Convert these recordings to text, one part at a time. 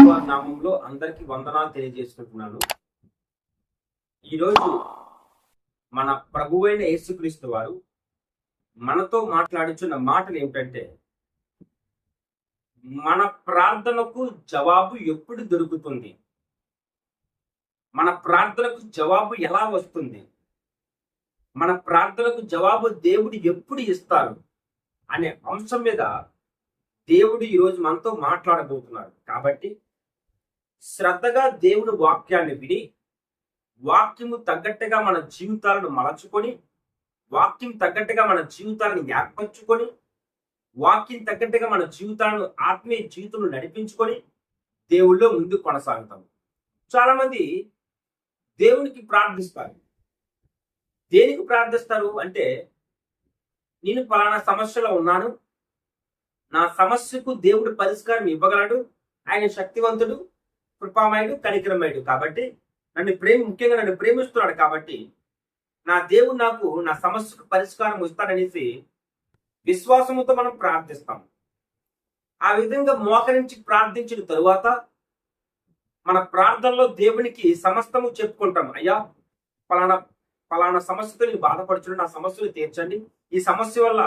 వారి నామంలో అందరికీ వందనాలు తెలియజేసుకుంటున్నాను. ఈరోజు మన ప్రభువైన యేసుక్రీస్తు వారు మనతో మాట్లాడుచున్న మాటలు ఏమిటంటే, మన ప్రార్థనకు జవాబు ఎప్పుడు దొరుకుతుంది, మన ప్రార్థనకు జవాబు ఎలా వస్తుంది, మన ప్రార్థనకు జవాబు దేవుడు ఎప్పుడు ఇస్తారు అనే అంశం మీద దేవుడు ఈరోజు మనతో మాట్లాడబోతున్నాడు. కాబట్టి శ్రద్ధగా దేవుని వాక్యాన్ని విని, వాక్యము తగ్గట్టుగా మన జీవితాలను మలచుకొని, వాక్యం తగ్గట్టుగా మన జీవితాలను ఏర్పరచుకొని, వాక్యం తగ్గట్టుగా మన జీవితాలను ఆత్మీయ జీవితంలో నడిపించుకొని దేవుళ్ళో ముందు కొనసాగుతాం. చాలా మంది దేవునికి ప్రార్థిస్తారు. దేనికి ప్రార్థిస్తారు అంటే, నేను పలానా సమస్యలో ఉన్నాను, నా సమస్యకు దేవుడు పరిష్కారం ఇవ్వగలడు, ఆయన శక్తివంతుడు, కృపామయుడు, కనికరమయుడు, కాబట్టి ముఖ్యంగా నన్ను ప్రేమిస్తున్నాడు, కాబట్టి నా దేవుడు నాకు నా సమస్యకు పరిష్కారం ఇస్తాడనేసి విశ్వాసముతో మనం ప్రార్థిస్తాం. ఆ విధంగా మోకరించి ప్రార్థించిన తరువాత మన ప్రార్థనలో దేవునికి సమస్తము చెప్పుకుంటాం. అయ్యా, పలానా సమస్యతో నేను బాధపడుతున్నాను, నా సమస్యలు తీర్చండి, ఈ సమస్య వల్ల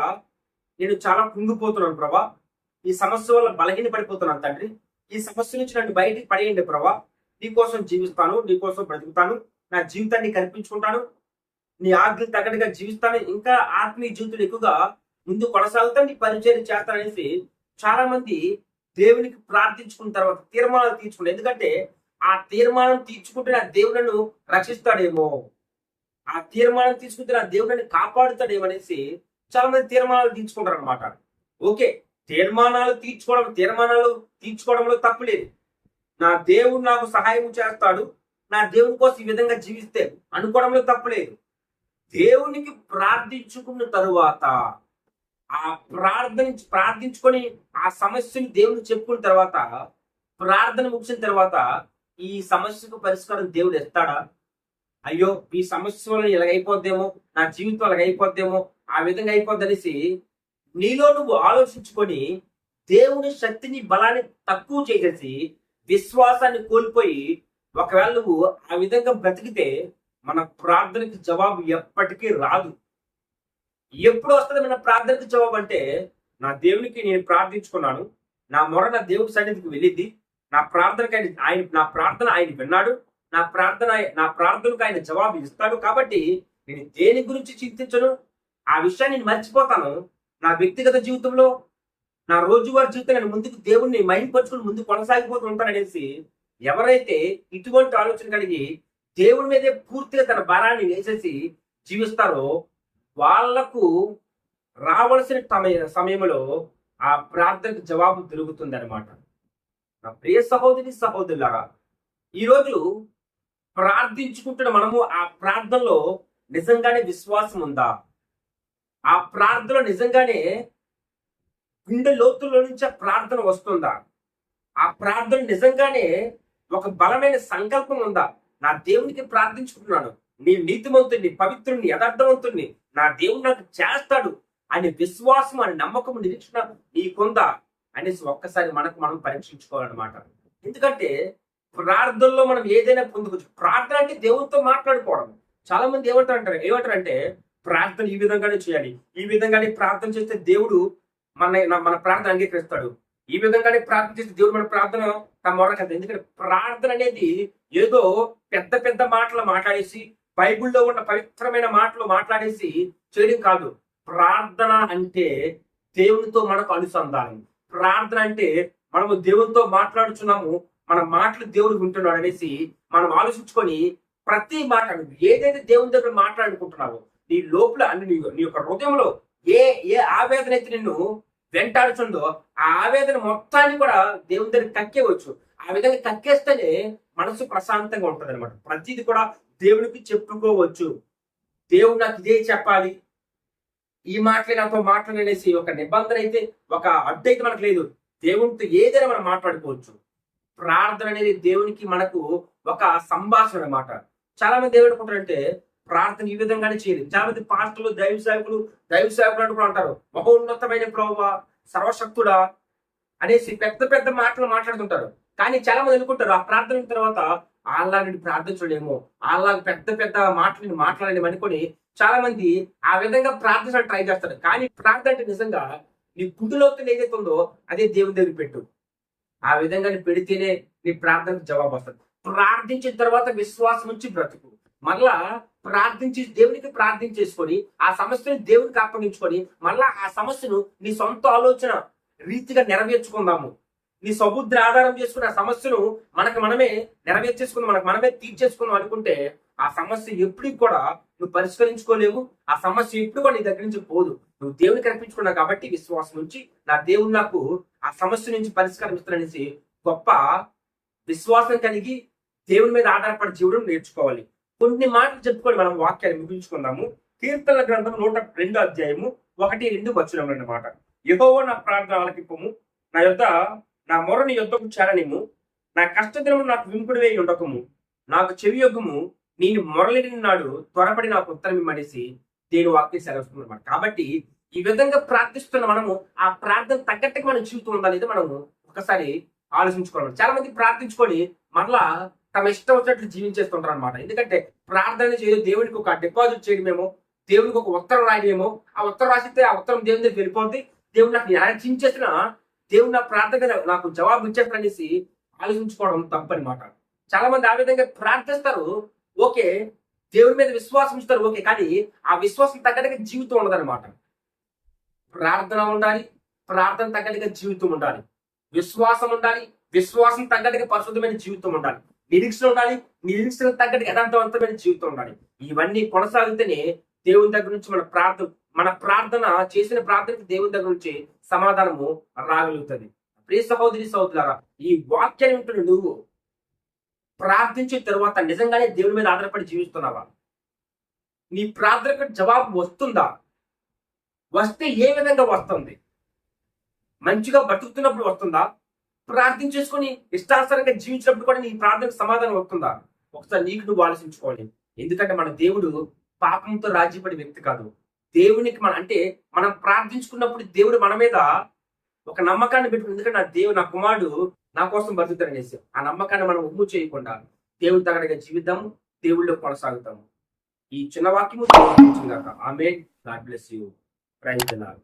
నేను చాలా కుంగిపోతున్నాను ప్రభా, ఈ సమస్య వల్ల బలహీన పడిపోతున్నాను తండ్రి, ఈ సమస్య నుంచి నన్ను బయటికి పడేయండి ప్రభా, నీకోసం జీవిస్తాను, నీకోసం బ్రతుకుతాను, నా జీవితాన్ని కల్పించుకుంటాను, నీ ఆజ్ఞలు తగ్గట్టుగా జీవిస్తాను, ఇంకా ఆత్మీయ జీవితం ఎక్కువగా ముందు కొనసాగుతాను, నీ పరిచయం చేస్తాననేసి చాలా మంది దేవునికి ప్రార్థించుకున్న తర్వాత తీర్మానాలు తీర్చుకుంటారు. ఎందుకంటే ఆ తీర్మానం తీర్చుకుంటే నా దేవుడు రక్షిస్తాడేమో, ఆ తీర్మానం తీసుకుంటే నా దేవుడిని కాపాడుతాడేమో అనేసి చాలా మంది తీర్మానాలు తీర్చుకుంటారు అనమాట. ఓకే, తీర్మానాలు తీర్చుకోవడంలో తప్పు లేదు. నా దేవుడు నాకు సహాయం చేస్తాడు, నా దేవుని కోసం ఈ విధంగా జీవిస్తే అనుకోవడంలో తప్పు లేదు. దేవునికి ప్రార్థించుకున్న తరువాత ఆ ప్రార్థించుకొని ఆ సమస్యని దేవునికి చెప్పుకున్న తర్వాత, ప్రార్థన ముగిసిన తర్వాత ఈ సమస్యకు పరిష్కారం దేవుడు ఇస్తాడా? అయ్యో, ఈ సమస్య వల్ల ఇలాగైపోద్దేమో, నా జీవితం అలాగైపోద్దేమో, ఆ విధంగా అయిపోద్ది అనేసి నీలో నువ్వు ఆలోచించుకొని దేవుని శక్తిని, బలాన్ని తక్కువ చేసేసి విశ్వాసాన్ని కోల్పోయి ఒకవేళ నువ్వు ఆ విధంగా బ్రతికితే మన ప్రార్థనకి జవాబు ఎప్పటికీ రాదు. ఎప్పుడు వస్తుంది మన ప్రార్థనకి జవాబు అంటే, నా దేవునికి నేను ప్రార్థించుకున్నాను, నా మొర నా దేవుడి సన్నిధికి వెళ్ళింది, నా ప్రార్థన ఆయన విన్నాడు, నా ప్రార్థనకు ఆయన జవాబు ఇస్తాడు, కాబట్టి నేను దేని గురించి చింతించను, ఆ విషయాన్ని నేను మర్చిపోతాను. నా వ్యక్తిగత జీవితంలో, నా రోజువారీ జీవితం నేను ముందుకు దేవుణ్ణి మహింపరుచుకుని ముందుకు కొనసాగిపోతూ ఉంటాననేసి ఎవరైతే ఇటువంటి ఆలోచన కలిగి దేవుడి మీదే పూర్తిగా తన భారాన్ని వేసేసి జీవిస్తారో వాళ్లకు రావలసిన సమయంలో ఆ ప్రార్థనకు జవాబు దొరుకుతుంది అనమాట. నా ప్రియ సహోదరులారా, ఈరోజు ప్రార్థించుకుంటున్న మనము ఆ ప్రార్థనలో నిజంగానే విశ్వాసం ఉందా? ఆ ప్రార్థన నిజంగానే గుండె లోతుల్లో నుంచి ఆ ప్రార్థన వస్తుందా? ఆ ప్రార్థన నిజంగానే ఒక బలమైన సంకల్పం ఉందా? నా దేవునికి ప్రార్థించుకుంటున్నాను, నీ నీతిమంతుడిని, పవిత్రుడిని, యథార్థవంతుడిని నా దేవుడు నాకు చేస్తాడు అనే విశ్వాసం, అనే నమ్మకం, నిరీక్షణ నీకుందా అనేసి ఒక్కసారి మనం పరీక్షించుకోవాలన్నమాట. ఎందుకంటే ప్రార్థనలో మనం ఏదైనా పొందుకోవచ్చు. ప్రార్థన అంటే దేవునితో మాట్లాడుకోవడం. చాలా మంది ఏమంటారంటే ప్రార్థన ఈ విధంగానే చేయాలి, ఈ విధంగానే ప్రార్థన చేస్తే దేవుడు మన ప్రార్థన అంగీకరిస్తాడు, ఈ విధంగానే ప్రార్థన చేస్తే దేవుడు మన ప్రార్థన తమ మొరకదు. ఎందుకంటే ప్రార్థన అనేది ఏదో పెద్ద పెద్ద మాటలు మాట్లాడేసి, బైబిల్లో ఉన్న పవిత్రమైన మాటలు మాట్లాడేసి చేయడం కాదు. ప్రార్థన అంటే దేవునితో మనకు అనుసంధానం. ప్రార్థన అంటే మనము దేవునితో మాట్లాడుచున్నాము, మన మాటలు దేవుడు వింటున్నాడు అనేసి మనం ఆలోచించుకొని ప్రతి మాట ఏదైతే దేవుని దగ్గర మాట్లాడుకుంటున్నావో నీ లోపల నీ యొక్క హృదయంలో ఏ ఆవేదన అయితే నిన్ను వెంటాడుతుందో ఆ ఆవేదన మొత్తాన్ని కూడా దేవుని దగ్గర కక్కేవచ్చు. ఆ విధంగా కక్కేస్తేనే మనసు ప్రశాంతంగా ఉంటుంది అనమాట. ప్రతిది కూడా దేవునికి చెప్పుకోవచ్చు. దేవుడు నాకు ఇదే చెప్పాలి, ఈ మాటలే నాతో మాట్లాడనేసి ఒక నిబంధన అయితే, ఒక అడ్డు అయితే మనకు లేదు. దేవునితో ఏదైనా మనం మాట్లాడుకోవచ్చు. ప్రార్థన అనేది దేవునికి మనకు ఒక సంభాషణ అన్నమాట. చాలా మంది ఏమనుకుంటారంటే ప్రార్థన ఈ విధంగానే చేయాలి. చాలా మంది పాస్టర్లు, దైవ సేవకులు అంటూ అంటారు, మహోన్నతమైన ప్రభువా, సర్వశక్తుడా అనేసి పెద్ద పెద్ద మాటలు మాట్లాడుతుంటారు. కానీ చాలా మంది అనుకుంటారు ఆ ప్రార్థన తర్వాత వాళ్ళని ప్రార్థించడేమో, వాళ్ళ పెద్ద పెద్ద మాటలను మాట్లాడలేము అనుకొని చాలా మంది ఆ విధంగా ప్రార్థన ట్రై చేస్తారు. కానీ ప్రార్థన అంటే నిజంగా నీ గుండెలోతులు ఏదైతే ఉందో అదే దేవుని దగ్గర పెట్టు. ఆ విధంగా నీ పెడితేనే నీ ప్రార్థనకు జవాబు వస్తుంది. ప్రార్థించిన తర్వాత విశ్వాసం నుంచి బ్రతుకు. మళ్ళా ప్రార్థించి దేవునికి ప్రార్థించేసుకొని ఆ సమస్యను దేవునికి అప్పగించుకొని మళ్ళా ఆ సమస్యను నీ సొంత ఆలోచన రీతిగా నెరవేర్చుకుందాము. నీ సముద్ర ఆధారం చేసుకుని ఆ సమస్యను మనమే నెరవేర్చేసుకుని మనమే తీర్చేసుకుందాం అనుకుంటే ఆ సమస్య ఎప్పటికి కూడా నువ్వు పరిష్కరించుకోలేవు. ఆ సమస్య ఎప్పుడు కూడా నీ దగ్గర నుంచి పోదు. నువ్వు దేవునికి అర్పించుకున్నావు కాబట్టి విశ్వాసం నుంచి నా దేవుడు నాకు ఆ సమస్య నుంచి పరిష్కారం ఇస్తాననేసి గొప్ప విశ్వాసం కలిగి దేవుని మీద ఆధారపడి జీవడం నేర్చుకోవాలి. కొన్ని మాటలు చెప్పుకొని మనం వాక్యాన్ని ముగించుకుందాము. కీర్తన గ్రంథం 102 అధ్యాయము 1-2 వచనములు అన్నమాట. యెహోవా నా ప్రార్థన ఆలకింపుము, నా మొరని యొద్దకు చేరనిము, నా కష్టదినము నాకు వింకుడివే ఉండకము, నాకు చెవియొగ్గుము, నేను మొరలిన నాడు త్వరపడి నాకు ఉత్తరం ఇమ్మనేసి దేవుని వాక్యం సెలవుస్తుంది అన్నమాట. కాబట్టి ఈ విధంగా ప్రార్థిస్తున్న మనము ఆ ప్రార్థన తగ్గట్టుగా మన జీవితం ఉందా లేదా మనము ఒకసారి ఆలోచించుకోవాలి. చాలా మంది ప్రార్థించుకొని మరలా తమ ఇష్టం వచ్చినట్లు జీవించేస్తుంటారు అనమాట. ఎందుకంటే ప్రార్థన చేయడం దేవునికి ఒక డిపాజిట్ చేయడమేమో, దేవునికి ఒక ఉత్తరం రాయడమేమో, ఆ ఉత్తరం రాసిస్తే ఆ ఉత్తరం దేవుని దగ్గర వెళ్ళిపోతుంది. దేవుడు నాకు చించేసిన దేవుడు నా ప్రార్థన నాకు జవాబు ఇచ్చేస్తాననేసి ఆలోచించుకోవడం తప్పనమాట. చాలా మంది ఆ విధంగా ప్రార్థిస్తారు, ఓకే, దేవుడి మీద విశ్వాసం ఇస్తారు, ఓకే, కానీ ఆ విశ్వాసం తగ్గట్టుగా జీవితం ఉండదన్నమాట. ప్రార్థన ఉండాలి, ప్రార్థన తగ్గట్టుగా జీవితం ఉండాలి, విశ్వాసం ఉండాలి, విశ్వాసం తగ్గట్టుగా పరిశుద్ధమైన జీవితం ఉండాలి, నిరీక్షణ ఉండాలి, నిరీక్షణ తగ్గట్టుగా యథార్థవంతమైన జీవితం ఉండాలి. ఇవన్నీ కొనసాగితేనే దేవుని దగ్గర నుంచి మన ప్రార్థన చేసిన ప్రార్థనకి దేవుని దగ్గర నుంచి సమాధానము రాగలుగుతుంది. ప్రియ సహోదరి సహోదరులారా, ఈ వాక్యాన్ని వింటున్న నువ్వు ప్రార్థించిన తర్వాత నిజంగానే దేవుని మీద ఆధారపడి జీవిస్తున్నావా? నీ ప్రార్థనకు జవాబు వస్తుందా? వస్తే ఏ విధంగా వస్తుంది? మంచిగా బతుకుతున్నప్పుడు వస్తుందా? ప్రార్థించేసుకొని ఇష్టానుసారంగా జీవించినప్పుడు కూడా నీ ప్రార్థనకు సమాధానం వస్తుందా? ఒకసారి నీకు నువ్వు ఆలోచించుకోవాలి. ఎందుకంటే మన దేవుడు పాపంతో రాజీపడే వ్యక్తి కాదు. దేవునికి మనం ప్రార్థించుకున్నప్పుడు దేవుడు మన మీద ఒక నమ్మకాన్ని పెట్టుకుని, ఎందుకంటే నా కుమారుడు నా కోసం బతుకుతాడనేసి ఆ నమ్మకాన్ని మనం ఉమ్ము చేయకుండా దేవుడి తగ్గట్టుగా జీవిద్దాము, దేవుళ్ళో కొనసాగుతాము. ఈ చిన్న వాక్యము amen. God bless you. Praise the Lord.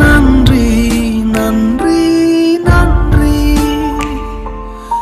నన్రీ నన్రీ నన్రీ